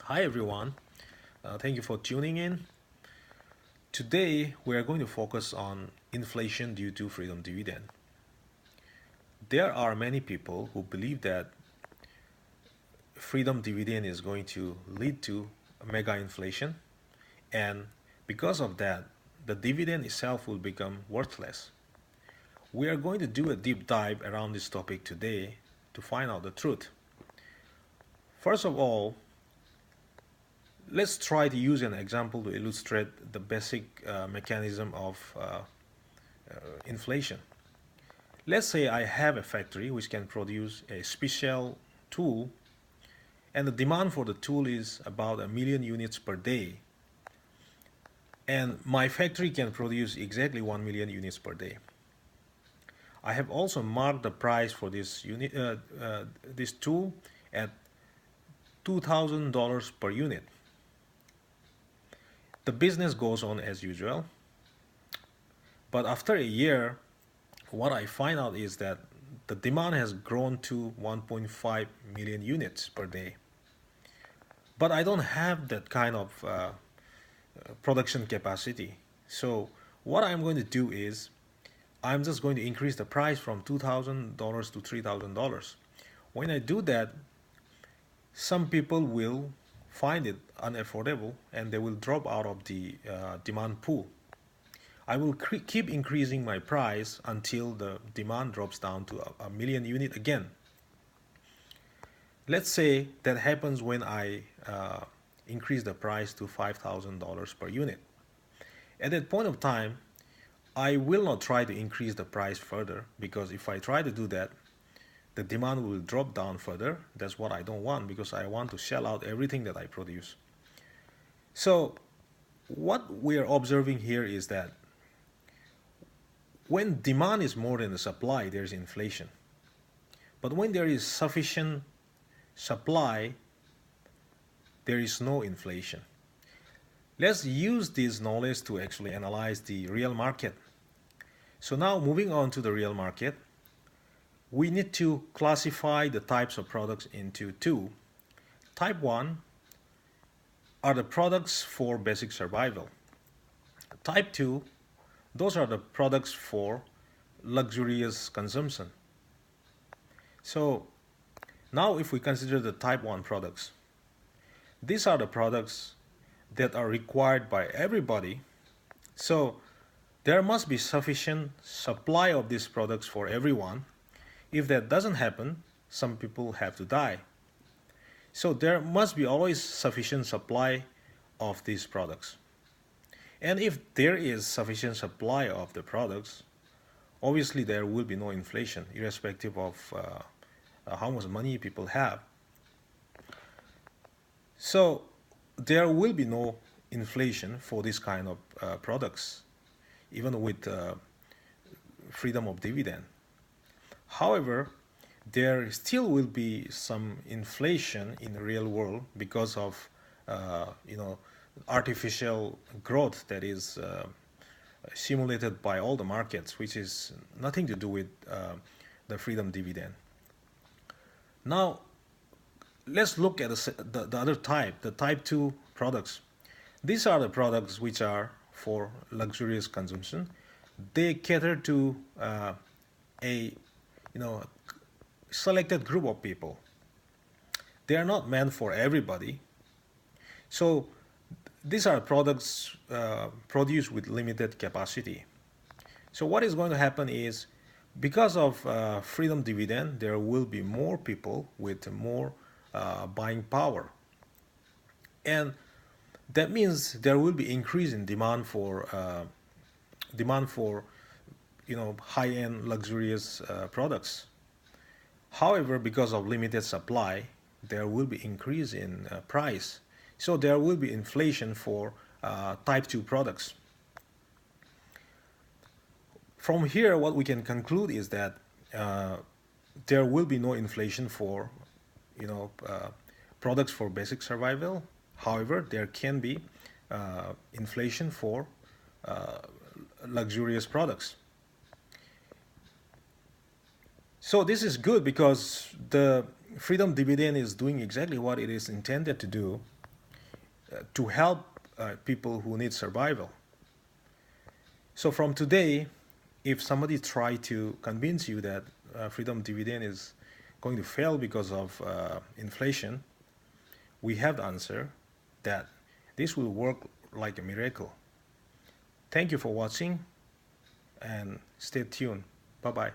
Hi everyone, thank you for tuning in. Today we are going to focus on inflation due to freedom dividend. There are many people who believe that freedom dividend is going to lead to mega inflation, and because of that, the dividend itself will become worthless. We are going to do a deep dive around this topic today to find out the truth. First of all, let's try to use an example to illustrate the basic mechanism of inflation. Let's say I have a factory which can produce a special tool, and the demand for the tool is about 1 million units per day. And my factory can produce exactly 1 million units per day. I have also marked the price for this tool at $2,000 per unit. The business goes on as usual, but after a year, what I find out is that the demand has grown to 1.5 million units per day. But I don't have that kind of production capacity. So what I'm going to do is I'm just going to increase the price from $2,000 to $3,000. When I do that, some people will find it unaffordable and they will drop out of the demand pool. I will keep increasing my price until the demand drops down to a million unit again. Let's say that happens when I increase the price to $5,000 per unit. At that point of time, I will not try to increase the price further, because if I try to do that, the demand will drop down further. That's what I don't want, because I want to sell out everything that I produce. So what we are observing here is that when demand is more than the supply, there's inflation. But when there is sufficient supply, there is no inflation. Let's use this knowledge to actually analyze the real market. So now moving on to the real market, we need to classify the types of products into two. Type 1 are the products for basic survival. Type 2, those are the products for luxurious consumption. So now if we consider the type 1 products, these are the products that are required by everybody. So there must be sufficient supply of these products for everyone. If that doesn't happen, some people have to die. So there must be always sufficient supply of these products. And if there is sufficient supply of the products, obviously there will be no inflation, irrespective of how much money people have. So there will be no inflation for this kind of products, even with freedom of dividend. However, there still will be some inflation in the real world because of artificial growth that is simulated by all the markets, which is nothing to do with the freedom dividend. Now, let's look at the other type, the type 2 products. These are the products which are for luxurious consumption. They cater to a selected group of people. They are not meant for everybody. So these are products produced with limited capacity. So what is going to happen is, because of freedom dividend, there will be more people with more buying power, and that means there will be increase in demand for high-end luxurious products. However, because of limited supply, there will be increase in price. So there will be inflation for type 2 products. From here, what we can conclude is that there will be no inflation for products for basic survival. However, there can be inflation for luxurious products. So this is good because the freedom dividend is doing exactly what it is intended to do. to help people who need survival. So from today, if somebody try to convince you that freedom dividend is going to fail because of inflation, we have the answer that this will work like a miracle. Thank you for watching and stay tuned. Bye-bye.